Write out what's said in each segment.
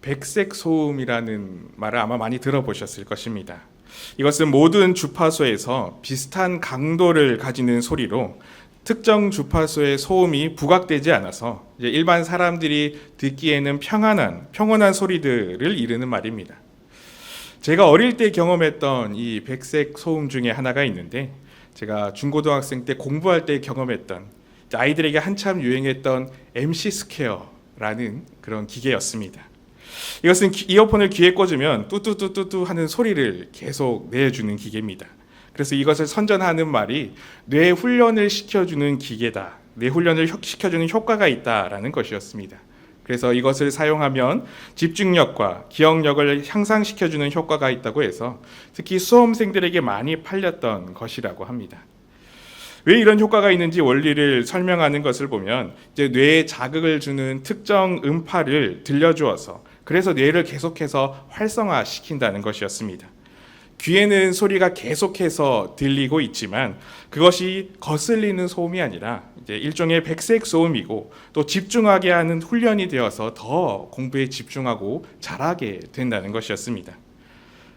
백색 소음이라는 말을 아마 많이 들어보셨을 것입니다. 이것은 모든 주파수에서 비슷한 강도를 가지는 소리로 특정 주파수의 소음이 부각되지 않아서 일반 사람들이 듣기에는 평온한 소리들을 이르는 말입니다. 제가 어릴 때 경험했던 이 백색 소음 중에 하나가 있는데, 제가 중고등학생 때 공부할 때 경험했던 아이들에게 한참 유행했던 MC 스퀘어라는 그런 기계였습니다. 이것은 이어폰을 귀에 꽂으면 뚜뚜뚜뚜뚜 하는 소리를 계속 내주는 기계입니다. 그래서 이것을 선전하는 말이 뇌 훈련을 시켜주는 기계다, 뇌 훈련을 시켜주는 효과가 있다라는 것이었습니다. 그래서 이것을 사용하면 집중력과 기억력을 향상시켜주는 효과가 있다고 해서 특히 수험생들에게 많이 팔렸던 것이라고 합니다. 왜 이런 효과가 있는지 원리를 설명하는 것을 보면 이제 뇌에 자극을 주는 특정 음파를 들려주어서 그래서 뇌를 계속해서 활성화시킨다는 것이었습니다. 귀에는 소리가 계속해서 들리고 있지만 그것이 거슬리는 소음이 아니라 이제 일종의 백색 소음이고 또 집중하게 하는 훈련이 되어서 더 공부에 집중하고 잘하게 된다는 것이었습니다.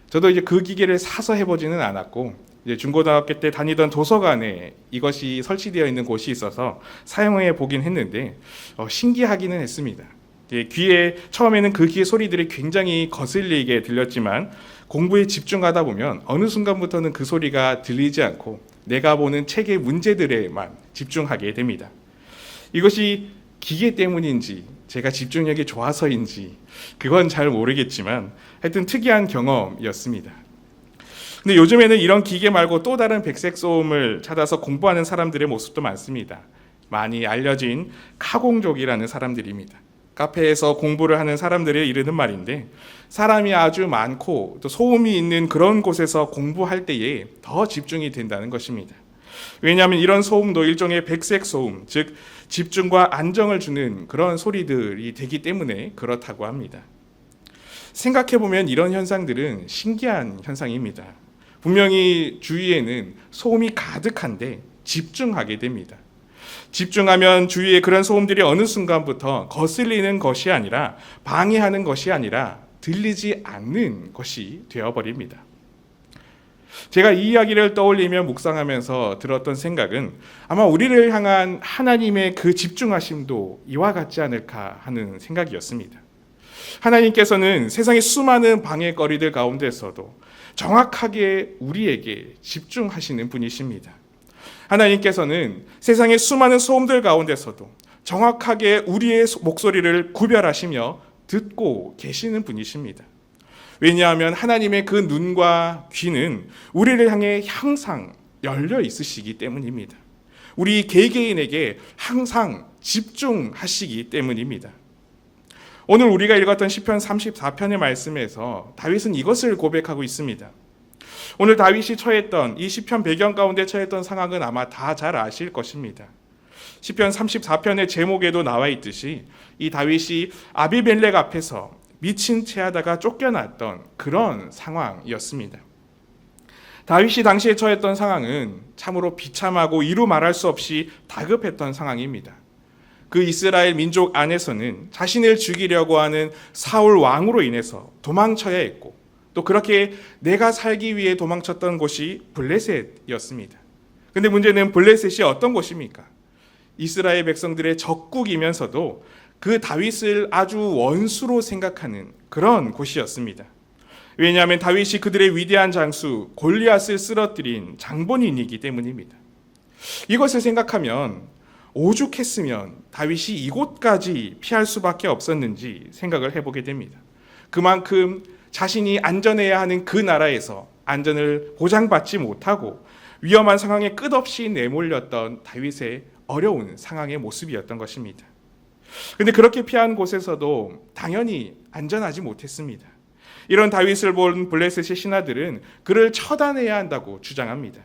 저도 이제 그 기계를 사서 해보지는 않았고 이제 중고등학교 때 다니던 도서관에 이것이 설치되어 있는 곳이 있어서 사용해 보긴 했는데 신기하기는 했습니다. 귀에 처음에는 그 귀의 소리들이 굉장히 거슬리게 들렸지만 공부에 집중하다 보면 어느 순간부터는 그 소리가 들리지 않고 내가 보는 책의 문제들에만 집중하게 됩니다. 이것이 기계 때문인지 제가 집중력이 좋아서인지 그건 잘 모르겠지만 하여튼 특이한 경험이었습니다. 근데 요즘에는 이런 기계 말고 또 다른 백색 소음을 찾아서 공부하는 사람들의 모습도 많습니다. 많이 알려진 카공족이라는 사람들입니다. 카페에서 공부를 하는 사람들이 이르는 말인데, 사람이 아주 많고 또 소음이 있는 그런 곳에서 공부할 때에 더 집중이 된다는 것입니다. 왜냐하면 이런 소음도 일종의 백색 소음, 즉 집중과 안정을 주는 그런 소리들이 되기 때문에 그렇다고 합니다. 생각해보면 이런 현상들은 신기한 현상입니다. 분명히 주위에는 소음이 가득한데 집중하게 됩니다. 집중하면 주위에 그런 소음들이 어느 순간부터 거슬리는 것이 아니라 방해하는 것이 아니라 들리지 않는 것이 되어버립니다. 제가 이 이야기를 떠올리며 묵상하면서 들었던 생각은 아마 우리를 향한 하나님의 그 집중하심도 이와 같지 않을까 하는 생각이었습니다. 하나님께서는 세상의 수많은 방해거리들 가운데서도 정확하게 우리에게 집중하시는 분이십니다. 하나님께서는 세상의 수많은 소음들 가운데서도 정확하게 우리의 목소리를 구별하시며 듣고 계시는 분이십니다. 왜냐하면 하나님의 그 눈과 귀는 우리를 향해 항상 열려 있으시기 때문입니다. 우리 개개인에게 항상 집중하시기 때문입니다. 오늘 우리가 읽었던 시편 34편의 말씀에서 다윗은 이것을 고백하고 있습니다. 오늘 다윗이 처했던 이 시편 배경 가운데 처했던 상황은 아마 다 잘 아실 것입니다. 시편 34편의 제목에도 나와 있듯이 이 다윗이 아비멜렉 앞에서 미친 채 하다가 쫓겨났던 그런 상황이었습니다. 다윗이 당시에 처했던 상황은 참으로 비참하고 이루 말할 수 없이 다급했던 상황입니다. 그 이스라엘 민족 안에서는 자신을 죽이려고 하는 사울 왕으로 인해서 도망쳐야 했고 또 그렇게 내가 살기 위해 도망쳤던 곳이 블레셋이었습니다. 근데 문제는 블레셋이 어떤 곳입니까? 이스라엘 백성들의 적국이면서도 그 다윗을 아주 원수로 생각하는 그런 곳이었습니다. 왜냐하면 다윗이 그들의 위대한 장수 골리앗을 쓰러뜨린 장본인이기 때문입니다. 이것을 생각하면 오죽했으면 다윗이 이곳까지 피할 수밖에 없었는지 생각을 해보게 됩니다. 그만큼 자신이 안전해야 하는 그 나라에서 안전을 보장받지 못하고 위험한 상황에 끝없이 내몰렸던 다윗의 어려운 상황의 모습이었던 것입니다. 그런데 그렇게 피한 곳에서도 당연히 안전하지 못했습니다. 이런 다윗을 본 블레셋의 신하들은 그를 처단해야 한다고 주장합니다.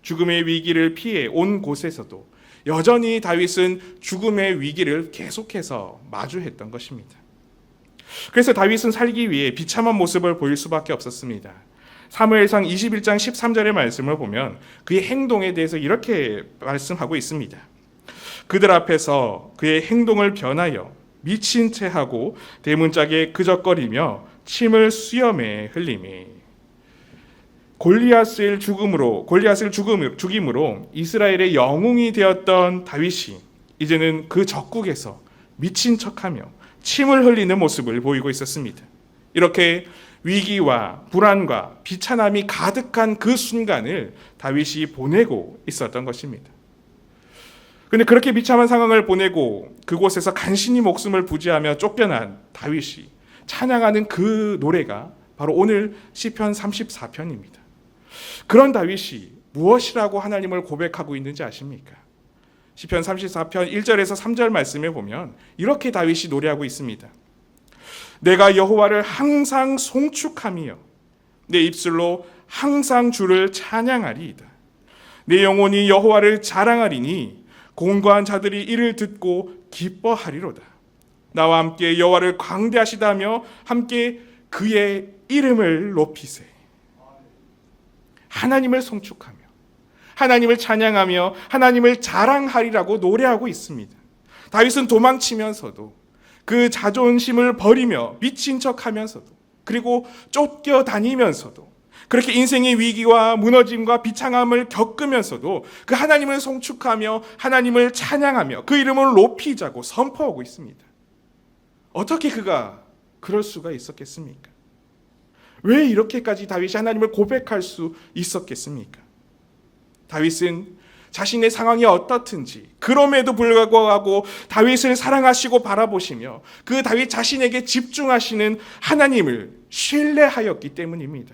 죽음의 위기를 피해 온 곳에서도 여전히 다윗은 죽음의 위기를 계속해서 마주했던 것입니다. 그래서 다윗은 살기 위해 비참한 모습을 보일 수밖에 없었습니다. 사무엘상 21장 13절의 말씀을 보면 그의 행동에 대해서 이렇게 말씀하고 있습니다. 그들 앞에서 그의 행동을 변하여 미친 채 하고 대문짝에 그적거리며 침을 수염에 흘리매. 골리앗을 죽임으로 이스라엘의 영웅이 되었던 다윗이 이제는 그 적국에서 미친 척하며 침을 흘리는 모습을 보이고 있었습니다. 이렇게 위기와 불안과 비참함이 가득한 그 순간을 다윗이 보내고 있었던 것입니다. 그런데 그렇게 비참한 상황을 보내고 그곳에서 간신히 목숨을 부지하며 쫓겨난 다윗이 찬양하는 그 노래가 바로 오늘 시편 34편입니다. 그런 다윗이 무엇이라고 하나님을 고백하고 있는지 아십니까? 시편 34편 1절에서 3절 말씀에 보면 이렇게 다윗이 노래하고 있습니다. 내가 여호와를 항상 송축하며 내 입술로 항상 주를 찬양하리이다. 내 영혼이 여호와를 자랑하리니 공고한 자들이 이를 듣고 기뻐하리로다. 나와 함께 여호와를 광대하시다며 함께 그의 이름을 높이세. 하나님을 송축하며 하나님을 찬양하며 하나님을 자랑하리라고 노래하고 있습니다. 다윗은 도망치면서도 그 자존심을 버리며 미친 척하면서도 그리고 쫓겨다니면서도 그렇게 인생의 위기와 무너짐과 비참함을 겪으면서도 그 하나님을 송축하며 하나님을 찬양하며 그 이름을 높이자고 선포하고 있습니다. 어떻게 그가 그럴 수가 있었겠습니까? 왜 이렇게까지 다윗이 하나님을 고백할 수 있었겠습니까? 다윗은 자신의 상황이 어떻든지 그럼에도 불구하고 다윗을 사랑하시고 바라보시며 그 다윗 자신에게 집중하시는 하나님을 신뢰하였기 때문입니다.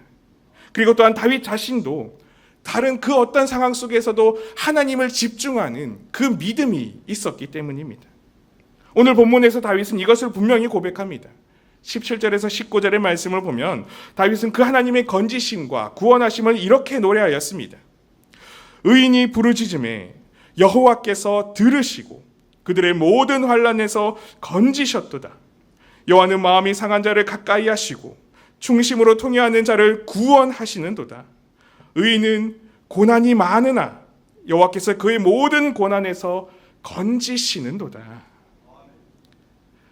그리고 또한 다윗 자신도 다른 그 어떤 상황 속에서도 하나님을 집중하는 그 믿음이 있었기 때문입니다. 오늘 본문에서 다윗은 이것을 분명히 고백합니다. 17절에서 19절의 말씀을 보면 다윗은 그 하나님의 건지심과 구원하심을 이렇게 노래하였습니다. 의인이 부르짖음에 여호와께서 들으시고 그들의 모든 환난에서 건지셨도다. 여호와는 마음이 상한 자를 가까이 하시고 중심으로 통회하는 자를 구원하시는도다. 의인은 고난이 많으나 여호와께서 그의 모든 고난에서 건지시는도다.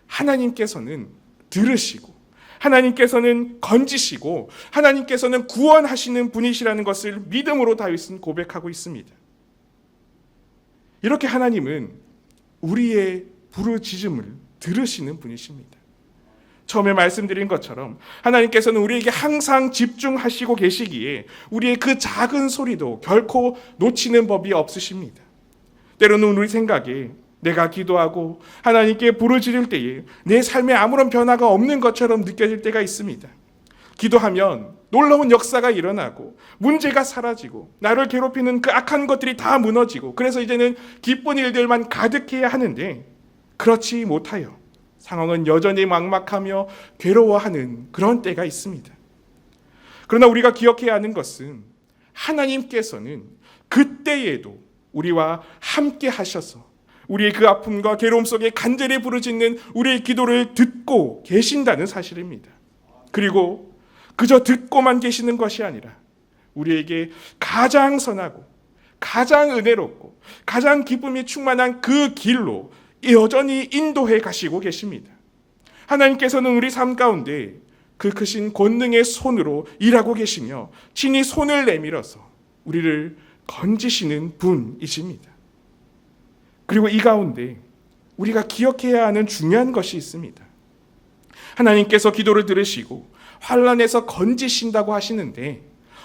하나님께서는 들으시고 하나님께서는 건지시고 하나님께서는 구원하시는 분이시라는 것을 믿음으로 다윗은 고백하고 있습니다. 이렇게 하나님은 우리의 부르짖음을 들으시는 분이십니다. 처음에 말씀드린 것처럼 하나님께서는 우리에게 항상 집중하시고 계시기에 우리의 그 작은 소리도 결코 놓치는 법이 없으십니다. 때로는 우리 생각에 내가 기도하고 하나님께 부르짖을 때에 내 삶에 아무런 변화가 없는 것처럼 느껴질 때가 있습니다. 기도하면 놀라운 역사가 일어나고 문제가 사라지고 나를 괴롭히는 그 악한 것들이 다 무너지고 그래서 이제는 기쁜 일들만 가득해야 하는데 그렇지 못하여 상황은 여전히 막막하며 괴로워하는 그런 때가 있습니다. 그러나 우리가 기억해야 하는 것은 하나님께서는 그때에도 우리와 함께 하셔서 우리의 그 아픔과 괴로움 속에 간절히 부르짖는 우리의 기도를 듣고 계신다는 사실입니다. 그리고 그저 듣고만 계시는 것이 아니라 우리에게 가장 선하고 가장 은혜롭고 가장 기쁨이 충만한 그 길로 여전히 인도해 가시고 계십니다. 하나님께서는 우리 삶 가운데 그 크신 권능의 손으로 일하고 계시며 친히 손을 내밀어서 우리를 건지시는 분이십니다. 그리고 이 가운데 우리가 기억해야 하는 중요한 것이 있습니다. 하나님께서 기도를 들으시고 환난에서 건지신다고 하시는데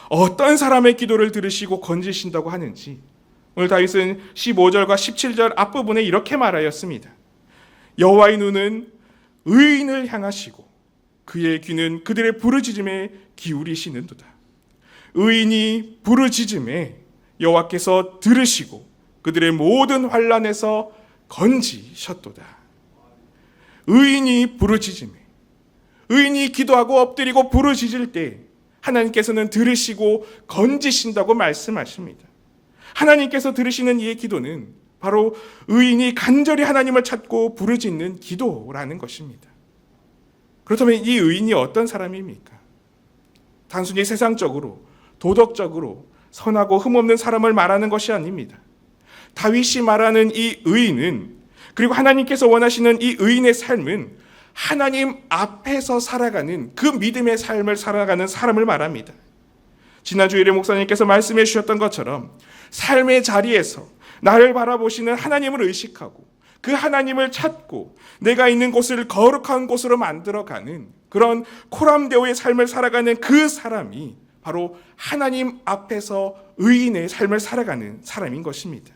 어떤 사람의 기도를 들으시고 건지신다고 하는지 오늘 다윗은 15절과 17절 앞부분에 이렇게 말하였습니다. 여호와의 눈은 의인을 향하시고 그의 귀는 그들의 부르짖음에 기울이시는도다. 의인이 부르짖음에 여호와께서 들으시고 그들의 모든 환난에서 건지셨도다. 의인이 부르짖음에 의인이 기도하고 엎드리고 부르짖을 때 하나님께서는 들으시고 건지신다고 말씀하십니다. 하나님께서 들으시는 이의 기도는 바로 의인이 간절히 하나님을 찾고 부르짖는 기도라는 것입니다. 그렇다면 이 의인이 어떤 사람입니까? 단순히 세상적으로 도덕적으로 선하고 흠없는 사람을 말하는 것이 아닙니다. 다윗이 말하는 이 의인은 그리고 하나님께서 원하시는 이 의인의 삶은 하나님 앞에서 살아가는 그 믿음의 삶을 살아가는 사람을 말합니다. 지난주 일에 목사님께서 말씀해 주셨던 것처럼 삶의 자리에서 나를 바라보시는 하나님을 의식하고 그 하나님을 찾고 내가 있는 곳을 거룩한 곳으로 만들어가는 그런 코람데오의 삶을 살아가는 그 사람이 바로 하나님 앞에서 의인의 삶을 살아가는 사람인 것입니다.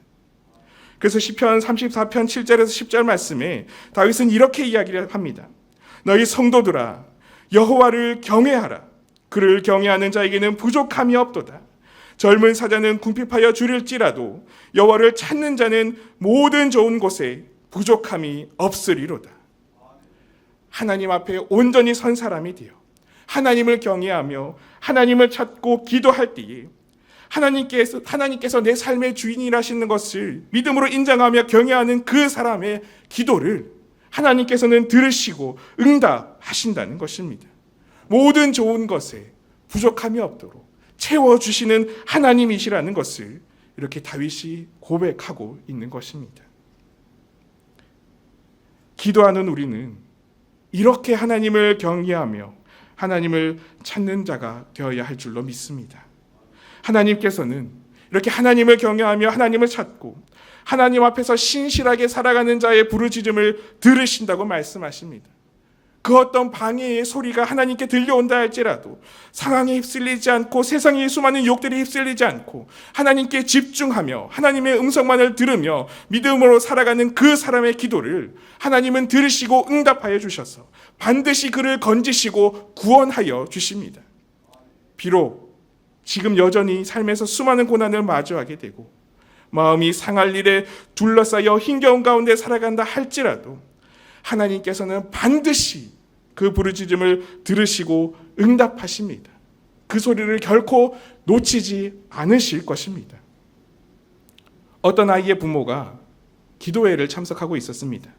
그래서 시편 34편 7절에서 10절 말씀에 다윗은 이렇게 이야기를 합니다. 너희 성도들아 여호와를 경외하라. 그를 경외하는 자에게는 부족함이 없도다. 젊은 사자는 궁핍하여 줄일지라도 여호와를 찾는 자는 모든 좋은 곳에 부족함이 없으리로다. 하나님 앞에 온전히 선 사람이 되어 하나님을 경외하며 하나님을 찾고 기도할 때에 하나님께서 내 삶의 주인이라시는 것을 믿음으로 인정하며 경외하는 그 사람의 기도를 하나님께서는 들으시고 응답하신다는 것입니다. 모든 좋은 것에 부족함이 없도록 채워주시는 하나님이시라는 것을 이렇게 다윗이 고백하고 있는 것입니다. 기도하는 우리는 이렇게 하나님을 경외하며 하나님을 찾는 자가 되어야 할 줄로 믿습니다. 하나님께서는 이렇게 하나님을 경외하며 하나님을 찾고 하나님 앞에서 신실하게 살아가는 자의 부르짖음을 들으신다고 말씀하십니다. 그 어떤 방해의 소리가 하나님께 들려온다 할지라도 상황에 휩쓸리지 않고 세상의 수많은 욕들에 휩쓸리지 않고 하나님께 집중하며 하나님의 음성만을 들으며 믿음으로 살아가는 그 사람의 기도를 하나님은 들으시고 응답하여 주셔서 반드시 그를 건지시고 구원하여 주십니다. 비록 지금 여전히 삶에서 수많은 고난을 마주하게 되고 마음이 상할 일에 둘러싸여 힘겨운 가운데 살아간다 할지라도 하나님께서는 반드시 그 부르짖음을 들으시고 응답하십니다. 그 소리를 결코 놓치지 않으실 것입니다. 어떤 아이의 부모가 기도회를 참석하고 있었습니다.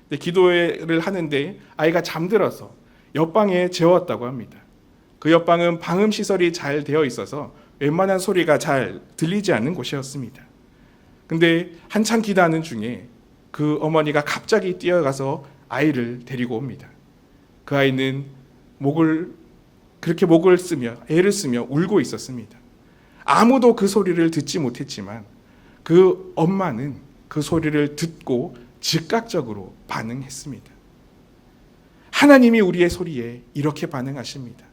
근데 기도회를 하는데 아이가 잠들어서 옆방에 재웠다고 합니다. 그 옆방은 방음시설이 잘 되어 있어서 웬만한 소리가 잘 들리지 않는 곳이었습니다. 근데 한참 기도하는 중에 그 어머니가 갑자기 뛰어가서 아이를 데리고 옵니다. 그 아이는 그렇게 목을 쓰며 애를 쓰며 울고 있었습니다. 아무도 그 소리를 듣지 못했지만 그 엄마는 그 소리를 듣고 즉각적으로 반응했습니다. 하나님이 우리의 소리에 이렇게 반응하십니다.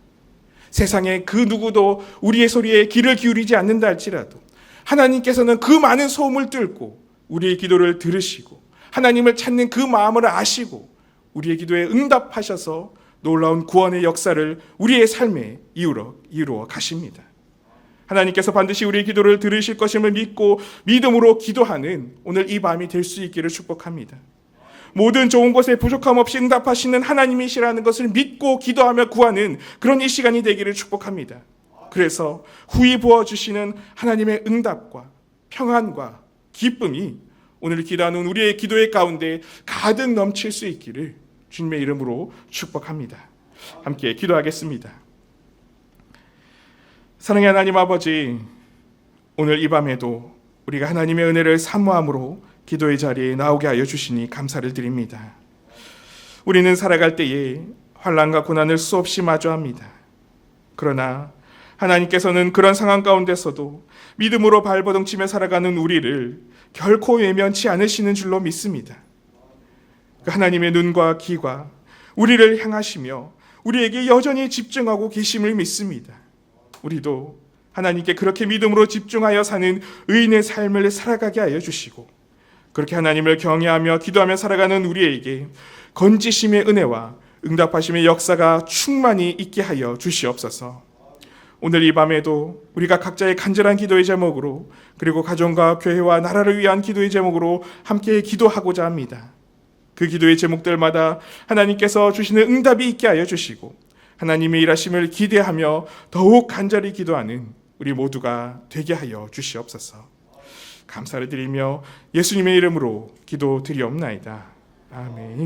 세상에 그 누구도 우리의 소리에 귀를 기울이지 않는다 할지라도 하나님께서는 그 많은 소음을 뚫고 우리의 기도를 들으시고 하나님을 찾는 그 마음을 아시고 우리의 기도에 응답하셔서 놀라운 구원의 역사를 우리의 삶에 이루어 가십니다. 하나님께서 반드시 우리의 기도를 들으실 것임을 믿고 믿음으로 기도하는 오늘 이 밤이 될 수 있기를 축복합니다. 모든 좋은 것에 부족함 없이 응답하시는 하나님이시라는 것을 믿고 기도하며 구하는 그런 이 시간이 되기를 축복합니다. 그래서 후히 부어주시는 하나님의 응답과 평안과 기쁨이 오늘 기도하는 우리의 기도의 가운데 가득 넘칠 수 있기를 주님의 이름으로 축복합니다. 함께 기도하겠습니다. 사랑의 하나님 아버지, 오늘 이 밤에도 우리가 하나님의 은혜를 사모함으로 기도의 자리에 나오게 하여 주시니 감사를 드립니다. 우리는 살아갈 때에 환난과 고난을 수없이 마주합니다. 그러나 하나님께서는 그런 상황 가운데서도 믿음으로 발버둥치며 살아가는 우리를 결코 외면치 않으시는 줄로 믿습니다. 하나님의 눈과 귀가 우리를 향하시며 우리에게 여전히 집중하고 계심을 믿습니다. 우리도 하나님께 그렇게 믿음으로 집중하여 사는 의인의 삶을 살아가게 하여 주시고 그렇게 하나님을 경외하며 기도하며 살아가는 우리에게 건지심의 은혜와 응답하심의 역사가 충만히 있게 하여 주시옵소서. 오늘 이 밤에도 우리가 각자의 간절한 기도의 제목으로 그리고 가정과 교회와 나라를 위한 기도의 제목으로 함께 기도하고자 합니다. 그 기도의 제목들마다 하나님께서 주시는 응답이 있게 하여 주시고 하나님의 일하심을 기대하며 더욱 간절히 기도하는 우리 모두가 되게 하여 주시옵소서. 감사를 드리며 예수님의 이름으로 기도드리옵나이다. 아멘.